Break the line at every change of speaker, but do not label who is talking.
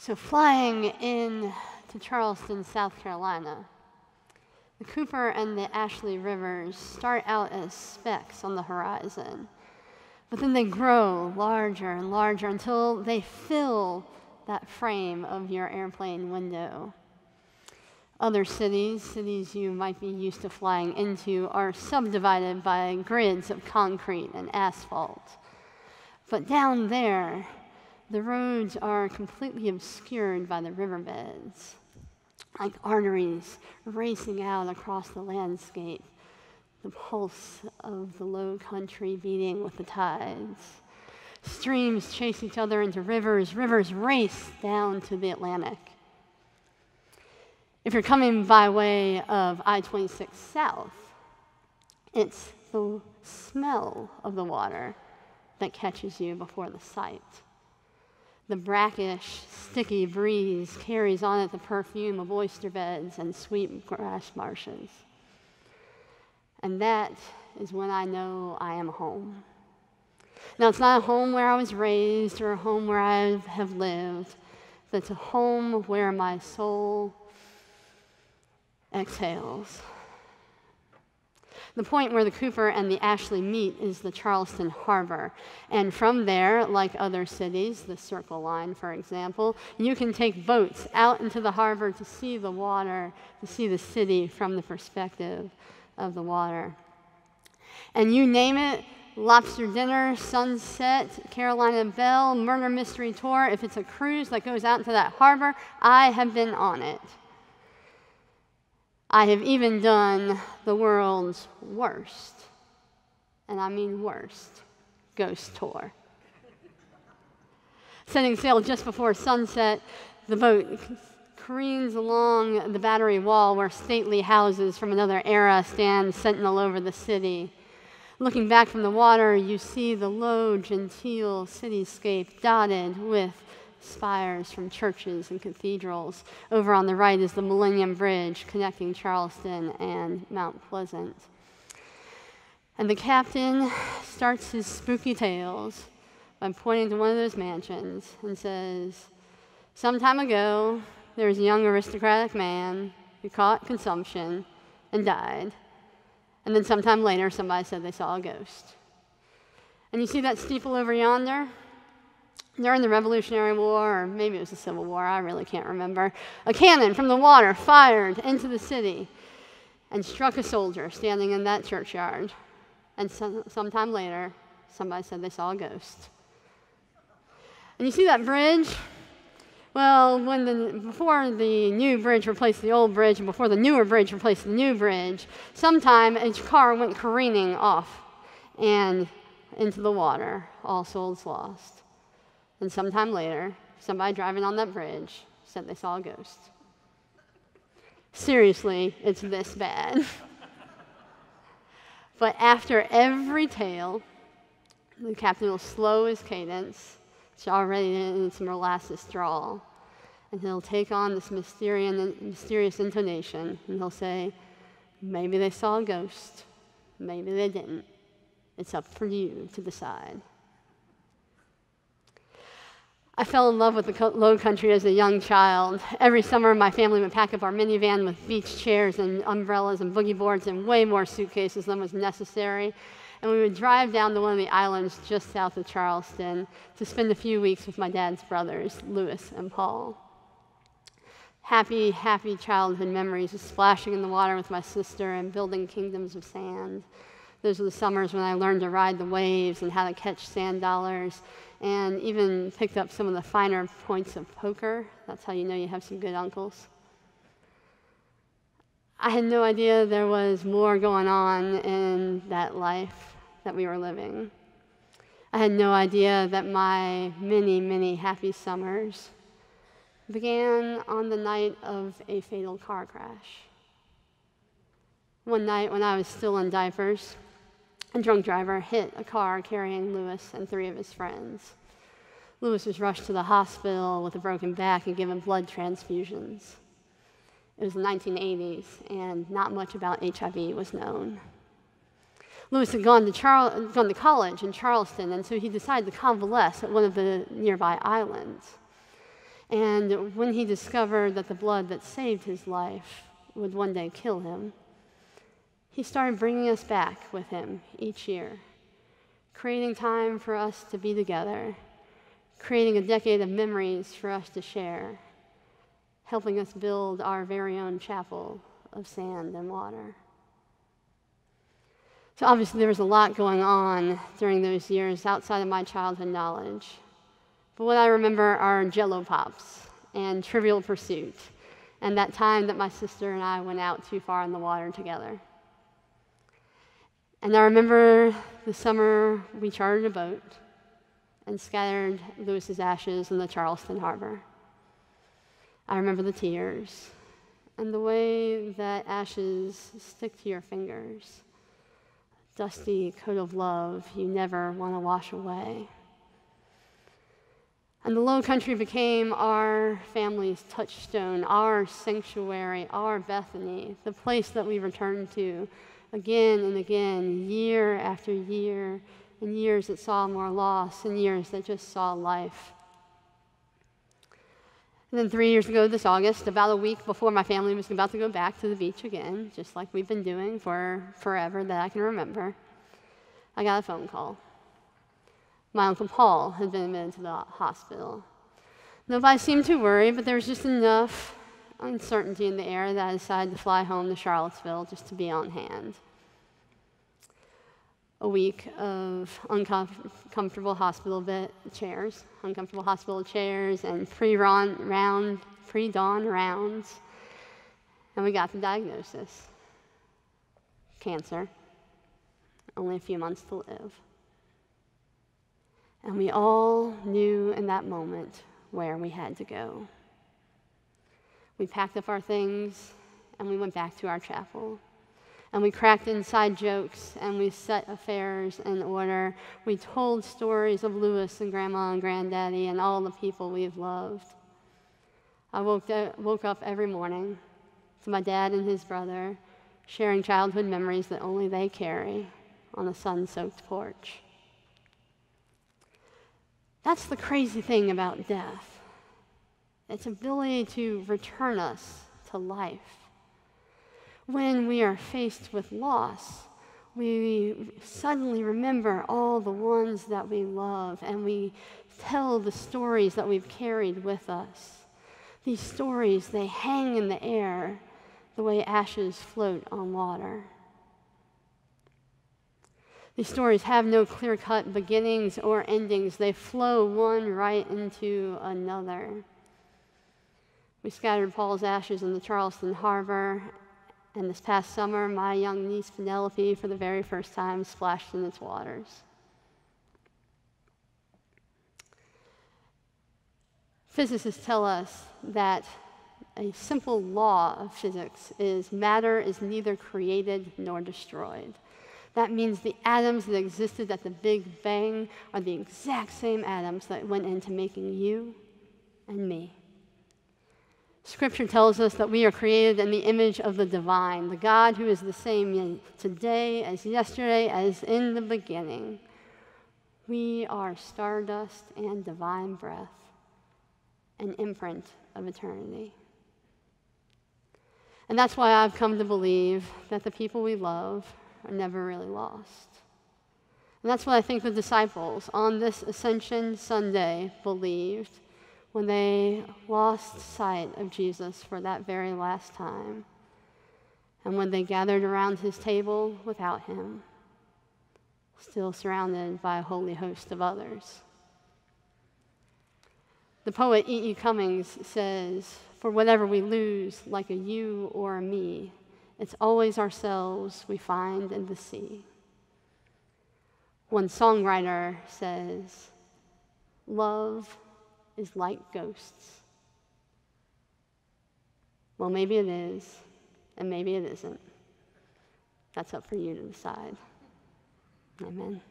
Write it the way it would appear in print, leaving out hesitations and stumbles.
So flying in to Charleston, South Carolina, the Cooper and the Ashley Rivers start out as specks on the horizon, but then they grow larger and larger until they fill that frame of your airplane window. Other cities you might be used to flying into, are subdivided by grids of concrete and asphalt. But down there, the roads are completely obscured by the riverbeds, like arteries racing out across the landscape, the pulse of the low country beating with the tides. Streams chase each other into rivers, rivers race down to the Atlantic. If you're coming by way of I-26 South, it's the smell of the water that catches you before the sight. The brackish, sticky breeze carries on it the perfume of oyster beds and sweet grass marshes. And that is when I know I am home. Now, it's not a home where I was raised or a home where I have lived, but it's a home where my soul exhales. The point where the Cooper and the Ashley meet is the Charleston Harbor. And from there, like other cities, the Circle Line, for example, you can take boats out into the harbor to see the water, to see the city from the perspective of the water. And you name it, lobster dinner, sunset, Carolina Belle, murder mystery tour, if it's a cruise that goes out into that harbor, I have been on it. I have even done the world's worst, and I mean worst, ghost tour. Setting sail just before sunset, the boat careens along the Battery Wall where stately houses from another era stand sentinel over the city. Looking back from the water, you see the low, genteel cityscape dotted with spires from churches and cathedrals. Over on the right is the Millennium Bridge connecting Charleston and Mount Pleasant. And the captain starts his spooky tales by pointing to one of those mansions and says, "Some time ago, there was a young aristocratic man who caught consumption and died. And then sometime later, somebody said they saw a ghost." And you see that steeple over yonder? During the Revolutionary War, or maybe it was the Civil War, I really can't remember, a cannon from the water fired into the city and struck a soldier standing in that churchyard. And sometime later, somebody said they saw a ghost. And you see that bridge? Well, before the new bridge replaced the old bridge, and before the newer bridge replaced the new bridge, sometime a car went careening off and into the water, all souls lost. And sometime later, somebody driving on that bridge said they saw a ghost. Seriously, it's this bad. But after every tale, the captain will slow his cadence. It's already in some molasses drawl. And he'll take on this mysterious intonation, and he'll say, "Maybe they saw a ghost. Maybe they didn't. It's up for you to decide." I fell in love with the Low Country as a young child. Every summer, my family would pack up our minivan with beach chairs and umbrellas and boogie boards and way more suitcases than was necessary. And we would drive down to one of the islands just south of Charleston to spend a few weeks with my dad's brothers, Louis and Paul. Happy, happy childhood memories of splashing in the water with my sister and building kingdoms of sand. Those were the summers when I learned to ride the waves and how to catch sand dollars, and even picked up some of the finer points of poker. That's how you know you have some good uncles. I had no idea there was more going on in that life that we were living. I had no idea that my many, many happy summers began on the night of a fatal car crash. One night when I was still in diapers, a drunk driver hit a car carrying Louis and 3 of his friends. Louis was rushed to the hospital with a broken back and given blood transfusions. It was the 1980s, and not much about HIV was known. Louis had gone to college in Charleston, and so he decided to convalesce at one of the nearby islands. And when he discovered that the blood that saved his life would one day kill him, he started bringing us back with him each year, creating time for us to be together, creating a decade of memories for us to share, helping us build our very own chapel of sand and water. So obviously there was a lot going on during those years outside of my childhood knowledge. But what I remember are Jell-O Pops and Trivial Pursuit, and that time that my sister and I went out too far in the water together. And I remember the summer we chartered a boat and scattered Lewis's ashes in the Charleston harbor. I remember the tears and the way that ashes stick to your fingers, dusty coat of love you never want to wash away. And the Low Country became our family's touchstone, our sanctuary, our Bethany, the place that we returned to again and again, year after year, and years that saw more loss, and years that just saw life. And then 3 years ago this August, about a week before my family was about to go back to the beach again, just like we've been doing for forever that I can remember, I got a phone call. My Uncle Paul had been admitted to the hospital. Nobody seemed too worried, but there was just enough uncertainty in the air that I decided to fly home to Charlottesville just to be on hand. A week of uncomfortable hospital chairs, and pre-dawn rounds, and we got the diagnosis. Cancer, only a few months to live. And we all knew in that moment where we had to go. We packed up our things and we went back to our chapel. And we cracked inside jokes and we set affairs in order. We told stories of Lewis and Grandma and Granddaddy and all the people we've loved. I woke up every morning to my dad and his brother sharing childhood memories that only they carry on a sun-soaked porch. That's the crazy thing about death. Its ability to return us to life. When we are faced with loss, we suddenly remember all the ones that we love, and we tell the stories that we've carried with us. These stories, they hang in the air the way ashes float on water. These stories have no clear-cut beginnings or endings. They flow one right into another. We scattered Paul's ashes in the Charleston harbor, and this past summer, my young niece Penelope, for the very first time, splashed in its waters. Physicists tell us that a simple law of physics is matter is neither created nor destroyed. That means the atoms that existed at the Big Bang are the exact same atoms that went into making you and me. Scripture tells us that we are created in the image of the divine, the God who is the same today as yesterday as in the beginning. We are stardust and divine breath, an imprint of eternity. And that's why I've come to believe that the people we love are never really lost. And that's what I think the disciples on this Ascension Sunday believed when they lost sight of Jesus for that very last time, and when they gathered around his table without him, still surrounded by a holy host of others. The poet E.E. Cummings says, "For whatever we lose, like a you or a me, it's always ourselves we find in the sea." One songwriter says, "Love is like ghosts." Well, maybe it is, and maybe it isn't. That's up for you to decide. Amen.